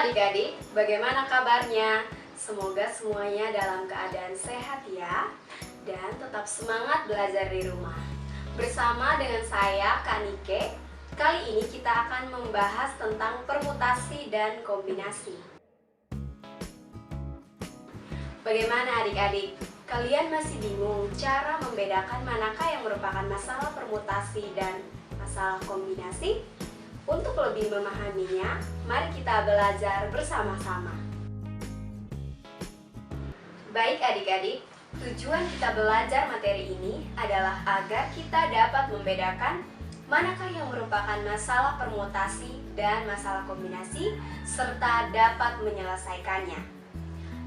adik-adik, bagaimana kabarnya? Semoga semuanya dalam keadaan sehat ya, dan tetap semangat belajar di rumah. Bersama dengan saya, Kak Nike, kali ini kita akan membahas tentang permutasi dan kombinasi. Bagaimana adik-adik? Kalian masih bingung cara membedakan manakah yang merupakan masalah permutasi dan masalah kombinasi? Untuk lebih memahaminya, mari kita belajar bersama-sama. Baik adik-adik, tujuan kita belajar materi ini adalah agar kita dapat membedakan manakah yang merupakan masalah permutasi dan masalah kombinasi, serta dapat menyelesaikannya.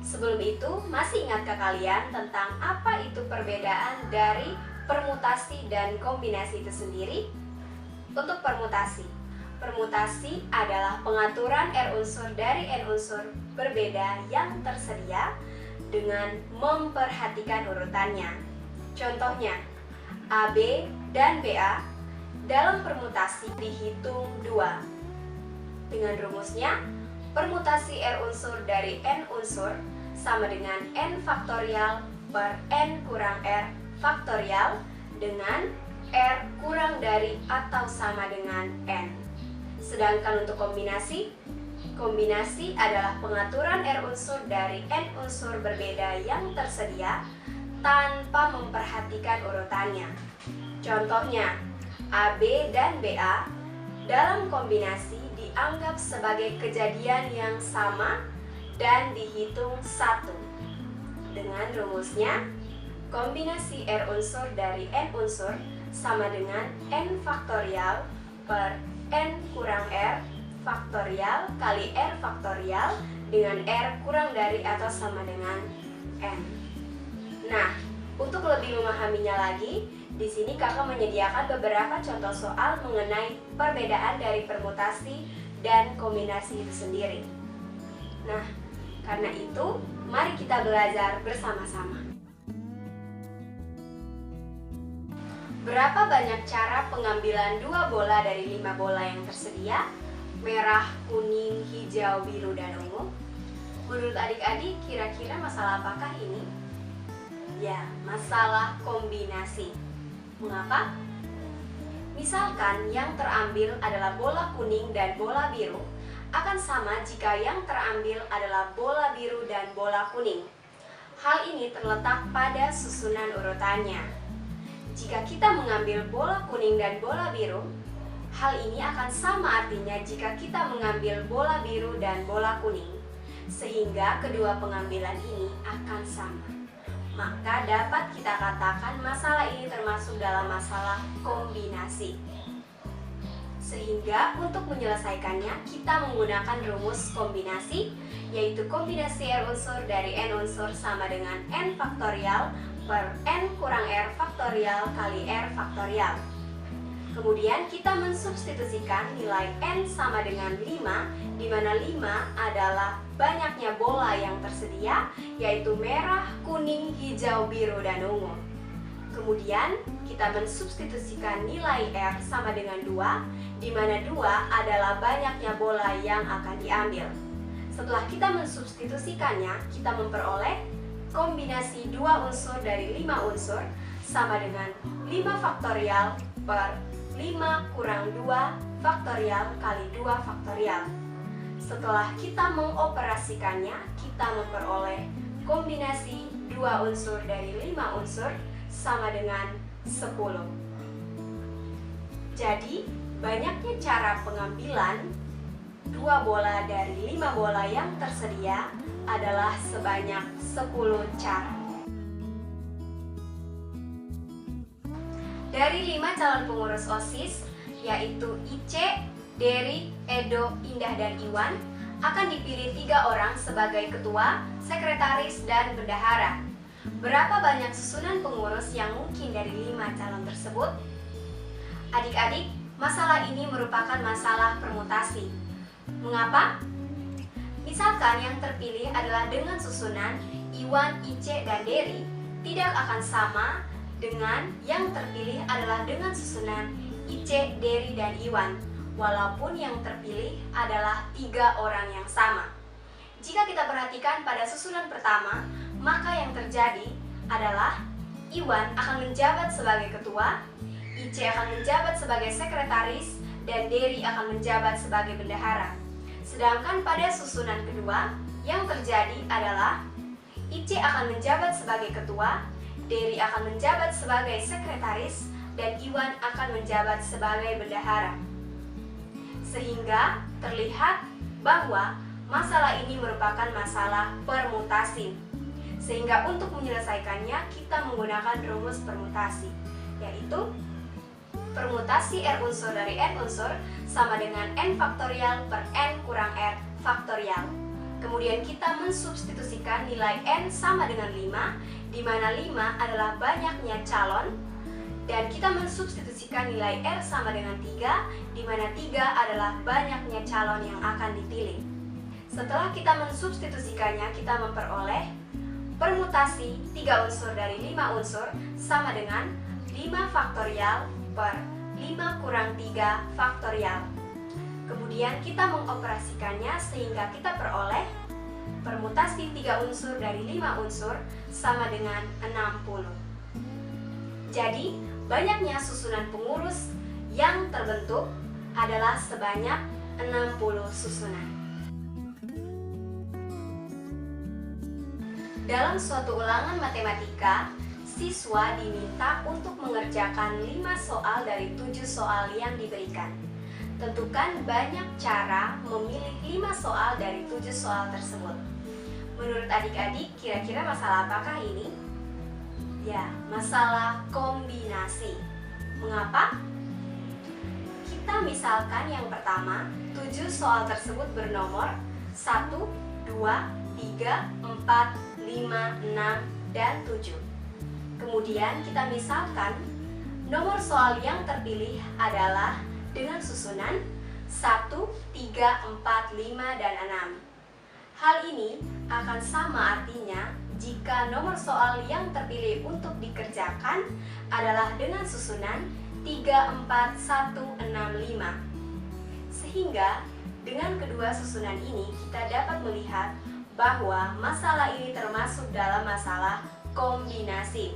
Sebelum itu, masih ingatkah kalian tentang apa itu perbedaan dari permutasi dan kombinasi itu sendiri? Untuk permutasi adalah pengaturan R unsur dari N unsur berbeda yang tersedia dengan memperhatikan urutannya. Contohnya, AB dan BA dalam permutasi dihitung 2. Dengan rumusnya, permutasi R unsur dari N unsur sama dengan N faktorial per N kurang R faktorial dengan R kurang dari atau sama dengan N. Sedangkan untuk kombinasi adalah pengaturan R unsur dari N unsur berbeda yang tersedia tanpa memperhatikan urutannya. Contohnya, AB dan BA dalam kombinasi dianggap sebagai kejadian yang sama dan dihitung 1. Dengan rumusnya, kombinasi R unsur dari N unsur sama dengan N faktorial per N kurang R faktorial kali R faktorial dengan R kurang dari atau sama dengan N. Nah, untuk lebih memahaminya lagi, di sini kakak menyediakan beberapa contoh soal mengenai perbedaan dari permutasi dan kombinasi itu sendiri. Nah, karena itu, mari kita belajar bersama-sama. Berapa banyak cara pengambilan 2 bola dari 5 bola yang tersedia? Merah, kuning, hijau, biru, dan ungu. Menurut adik-adik, kira-kira masalah apakah ini? Ya, masalah kombinasi. Mengapa? Misalkan yang terambil adalah bola kuning dan bola biru, akan sama jika yang terambil adalah bola biru dan bola kuning. Hal ini terletak pada susunan urutannya. Jika kita mengambil bola kuning dan bola biru, hal ini akan sama artinya jika kita mengambil bola biru dan bola kuning, sehingga kedua pengambilan ini akan sama. Maka dapat kita katakan masalah ini termasuk dalam masalah kombinasi. Sehingga untuk menyelesaikannya kita menggunakan rumus kombinasi, yaitu kombinasi R unsur dari N unsur sama dengan N faktorial per N kurang R faktorial kali R faktorial. Kemudian kita mensubstitusikan nilai N sama dengan 5, di mana 5 adalah banyaknya bola yang tersedia, yaitu merah, kuning, hijau, biru, dan ungu. Kemudian kita mensubstitusikan nilai R sama dengan 2, di mana 2 adalah banyaknya bola yang akan diambil. Setelah kita mensubstitusikannya, kita memperoleh kombinasi 2 unsur dari 5 unsur sama dengan 5 faktorial per 5 kurang 2 faktorial kali 2 faktorial. Setelah kita mengoperasikannya, kita memperoleh kombinasi 2 unsur dari 5 unsur sama dengan 10. Jadi, banyaknya cara pengambilan 2 bola dari 5 bola yang tersedia adalah sebanyak 10 cara. Dari 5 calon pengurus OSIS, yaitu Ice, Dery, Edo, Indah, dan Iwan, akan dipilih 3 orang sebagai ketua, sekretaris, dan bendahara. Berapa banyak susunan pengurus yang mungkin dari 5 calon tersebut? Adik-adik, masalah ini merupakan masalah permutasi. Mengapa? Misalkan yang terpilih adalah dengan susunan Iwan, Ice, dan Dery, tidak akan sama dengan yang terpilih adalah dengan susunan Ice, Dery, dan Iwan. walaupun yang terpilih adalah 3 orang yang sama. Jika kita perhatikan pada susunan pertama, maka yang terjadi adalah Iwan akan menjabat sebagai ketua, Ice akan menjabat sebagai sekretaris, dan Dery akan menjabat sebagai bendahara. Sedangkan pada susunan kedua, yang terjadi adalah Ice akan menjabat sebagai ketua, Dery akan menjabat sebagai sekretaris, dan Iwan akan menjabat sebagai bendahara. Sehingga terlihat bahwa masalah ini merupakan masalah permutasi. Sehingga untuk menyelesaikannya kita menggunakan rumus permutasi, yaitu permutasi R unsur dari N unsur sama dengan N faktorial per N kurang R faktorial. Kemudian kita mensubstitusikan nilai N sama dengan 5, di mana 5 adalah banyaknya calon, dan kita mensubstitusikan nilai R sama dengan 3, di mana 3 adalah banyaknya calon yang akan dipilih. Setelah kita mensubstitusikannya, kita memperoleh permutasi 3 unsur dari 5 unsur sama dengan 5 faktorial per 5 kurang 3 faktorial. Kemudian kita mengoperasikannya sehingga kita peroleh permutasi 3 unsur dari 5 unsur sama dengan 60. Jadi, banyaknya susunan pengurus yang terbentuk adalah sebanyak 60 susunan. Dalam suatu ulangan matematika, siswa diminta untuk mengerjakan 5 soal dari 7 soal yang diberikan. Tentukan banyak cara memilih 5 soal dari 7 soal tersebut. Menurut adik-adik, kira-kira masalah apakah ini? Ya, masalah kombinasi. Mengapa? Kita misalkan yang pertama, 7 soal tersebut bernomor 1, 2, 3, 4, 5, 6, dan 7. Kemudian kita misalkan nomor soal yang terpilih adalah dengan susunan 1, 3, 4, 5, dan 6. Hal ini akan sama artinya jika nomor soal yang terpilih untuk dikerjakan adalah dengan susunan 3, 4, 1, 6, 5. Sehingga dengan kedua susunan ini kita dapat melihat bahwa masalah ini termasuk dalam masalah kombinasi.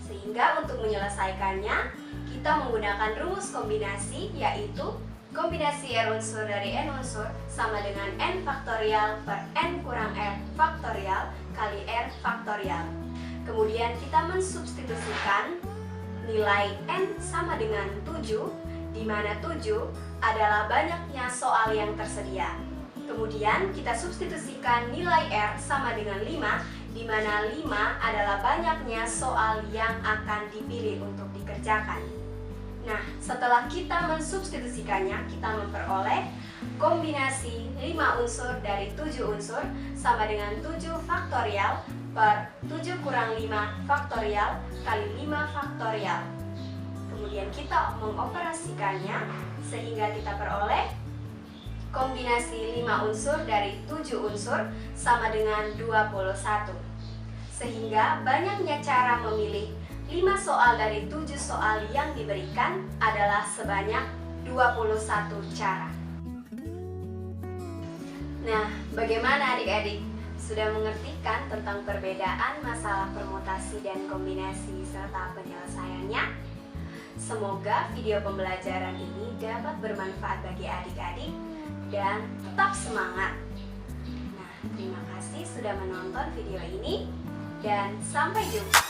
Sehingga untuk menyelesaikannya, kita menggunakan rumus kombinasi, yaitu kombinasi R unsur dari N unsur sama dengan N faktorial per N kurang R faktorial kali R faktorial. Kemudian kita mensubstitusikan nilai N sama dengan 7, di mana 7 adalah banyaknya soal yang tersedia. Kemudian kita substitusikan nilai R sama dengan 5, di mana 5 adalah banyaknya soal yang akan dipilih untuk dikerjakan. Nah, setelah kita mensubstitusikannya, kita memperoleh kombinasi 5 unsur dari 7 unsur sama dengan 7 faktorial per 7 kurang 5 faktorial kali 5 faktorial. Kemudian kita mengoperasikannya sehingga kita peroleh kombinasi 5 unsur dari 7 unsur sama dengan 21. Sehingga banyaknya cara memilih 5 soal dari 7 soal yang diberikan adalah sebanyak 21 cara. Nah, bagaimana adik-adik? Sudah mengerti kan tentang perbedaan masalah permutasi dan kombinasi serta penyelesaiannya? Semoga video pembelajaran ini dapat bermanfaat bagi adik-adik dan tetap semangat. Nah, terima kasih sudah menonton video ini dan sampai jumpa.